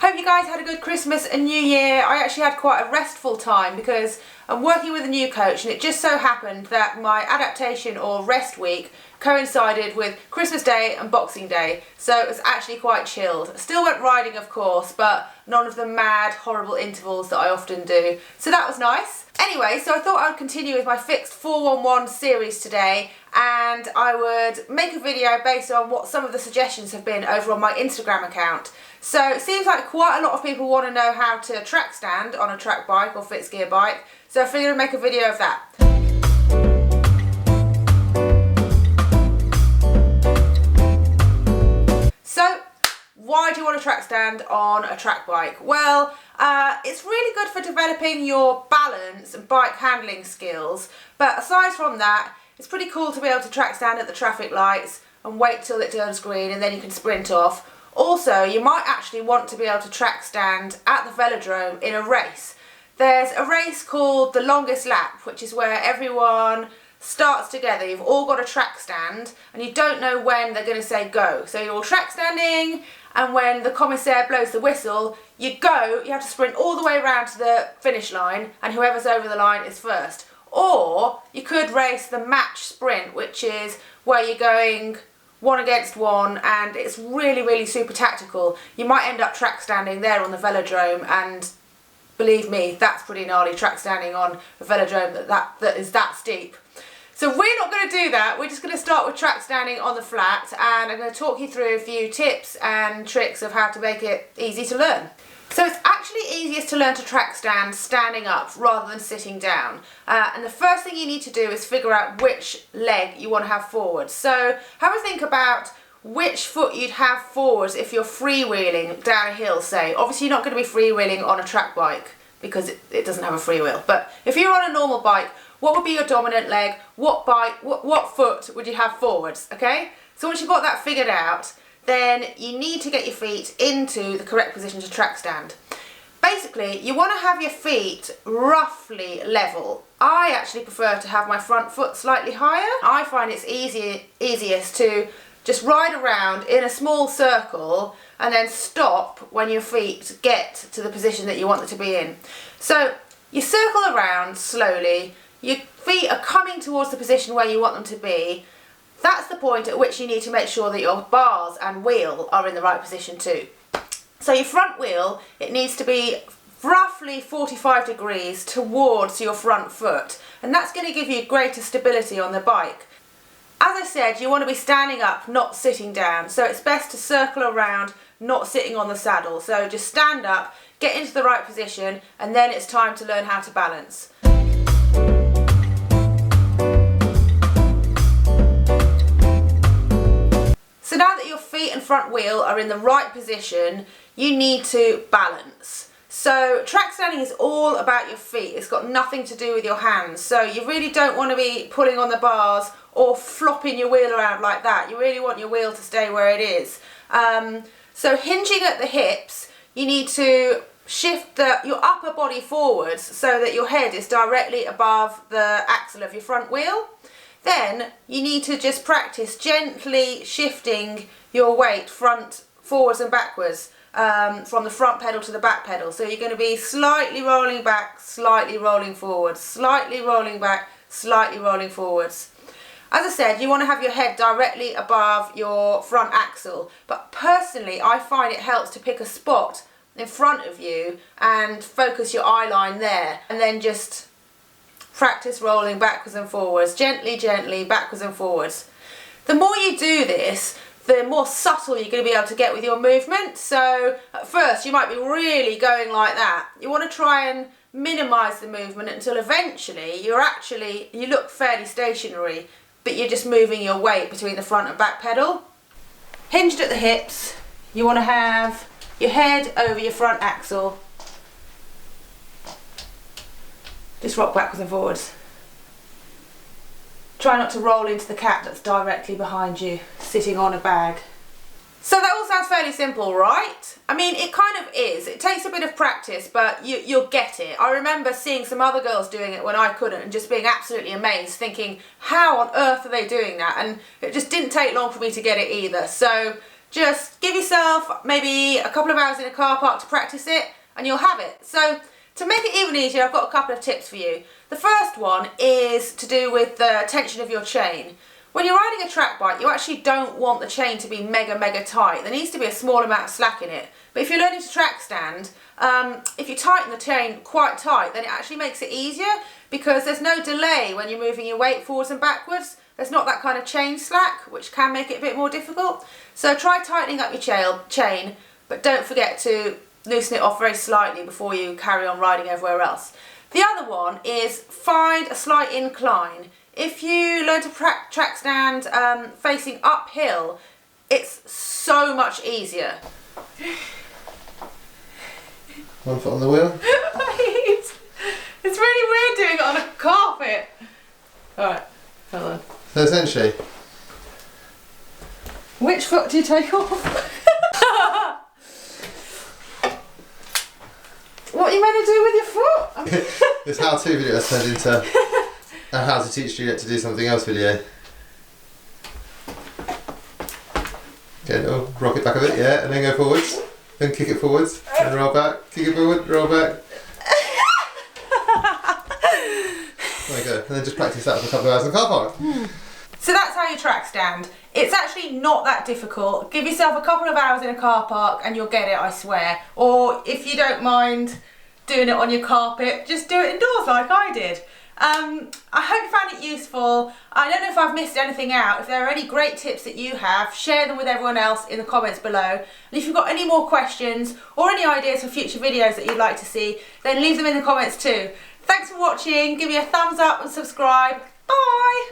Hope you guys had a good Christmas and New Year. I actually had quite a restful time because I'm working with a new coach, and it just so happened that my adaptation or rest week coincided with Christmas Day and Boxing Day, so it was actually quite chilled. Still went riding, of course, but none of the mad, horrible intervals that I often do, so that was nice. Anyway, so I thought I would continue with my fixed 411 series today, and I would make a video based on what some of the suggestions have been over on my Instagram account. So it seems like quite a lot of people want to know how to track stand on a track bike or fixed gear bike, so I figured I'd make a video of that. So, why do you want a track stand on a track bike? Well, it's really good for developing your balance and bike handling skills, but aside from that, it's pretty cool to be able to track stand at the traffic lights and wait till it turns green and then you can sprint off. Also, you might actually want to be able to track stand at the velodrome in a race. There's a race called the longest lap, which is where everyone starts together. You've all got a track stand and you don't know when they're going to say go. So you're all track standing, and when the commissaire blows the whistle, you go, you have to sprint all the way around to the finish line, and whoever's over the line is first. Or you could race the match sprint, which is where you're going one against one, and it's really super tactical. You might end up track standing there on the velodrome, and believe me, that's pretty gnarly, track standing on a velodrome that is that steep. So we're not going to do that. We're just going to start with track standing on the flat, and I'm going to talk you through a few tips and tricks of how to make it easy to learn. So it's actually easiest to learn to track stand standing up rather than sitting down. And the first thing you need to do is figure out which leg you want to have forward. So have a think about which foot you'd have forwards if you're freewheeling down a hill, say. Obviously you're not going to be freewheeling on a track bike because it doesn't have a freewheel. But if you're on a normal bike, what would be your dominant leg? What foot would you have forwards, okay? So once you've got that figured out, then you need to get your feet into the correct position to track stand. Basically, you want to have your feet roughly level. I actually prefer to have my front foot slightly higher. I find it's easiest to just ride around in a small circle and then stop when your feet get to the position that you want them to be in. So you circle around slowly, your feet are coming towards the position where you want them to be. That's the point at which you need to make sure that your bars and wheel are in the right position too. So your front wheel, it needs to be roughly 45 degrees towards your front foot, and that's going to give you greater stability on the bike. As I said, you want to be standing up, not sitting down, so it's best to circle around, not sitting on the saddle. So just stand up, get into the right position, and then it's time to learn how to balance. So now that your feet and front wheel are in the right position, you need to balance. So track standing is all about your feet. It's got nothing to do with your hands. So you really don't want to be pulling on the bars or flopping your wheel around like that. You really want your wheel to stay where it is. So hinging at the hips, you need to shift your upper body forwards so that your head is directly above the axle of your front wheel. Then you need to just practice gently shifting your weight forwards and backwards from the front pedal to the back pedal. So you're going to be slightly rolling back, slightly rolling forwards, slightly rolling back, slightly rolling forwards. As I said, you want to have your head directly above your front axle, but personally I find it helps to pick a spot in front of you and focus your eye line there, and then just practice rolling backwards and forwards, gently, backwards and forwards. The more you do this, the more subtle you're going to be able to get with your movement. So at first you might be really going like that. You want to try and minimise the movement until eventually you look fairly stationary, but you're just moving your weight between the front and back pedal. Hinged at the hips, you want to have your head over your front axle. Just rock backwards and forwards. Try not to roll into the cat that's directly behind you, sitting on a bag. So that all sounds fairly simple, right? I mean, it kind of is. It takes a bit of practice, but you'll get it. I remember seeing some other girls doing it when I couldn't and just being absolutely amazed, thinking, how on earth are they doing that? And it just didn't take long for me to get it either. So Just give yourself maybe a couple of hours in a car park to practice it and you'll have it. So to make it even easier, I've got a couple of tips for you. The first one is to do with the tension of your chain. When you're riding a track bike, you actually don't want the chain to be mega tight. There needs to be a small amount of slack in it. But if you're learning to track stand, if you tighten the chain quite tight, then it actually makes it easier because there's no delay when you're moving your weight forwards and backwards. There's not that kind of chain slack, which can make it a bit more difficult. So try tightening up your chain, but don't forget to loosen it off very slightly before you carry on riding everywhere else. The other one is find a slight incline. If you learn to track stand facing uphill, it's so much easier. One foot on the wheel. It's really weird doing it on a carpet. Alright, hold on. So essentially, which foot do you take off? What are you meant to do with your foot? this how-to video has turned into a how to teach Juliet to do something else video. Okay, no, rock it back a bit, yeah, and then go forwards. Then kick it forwards, and roll back. Kick it forward, roll back. There you go, and then just practice that for a couple of hours in the car park. So that's how you track stand. It's actually not that difficult. Give yourself a couple of hours in a car park and you'll get it, I swear. Or if you don't mind doing it on your carpet, just do it indoors like I did. I hope you found it useful. I don't know if I've missed anything out. If there are any great tips that you have, share them with everyone else in the comments below. And if you've got any more questions or any ideas for future videos that you'd like to see, then leave them in the comments too. Thanks for watching. Give me a thumbs up and subscribe. Bye!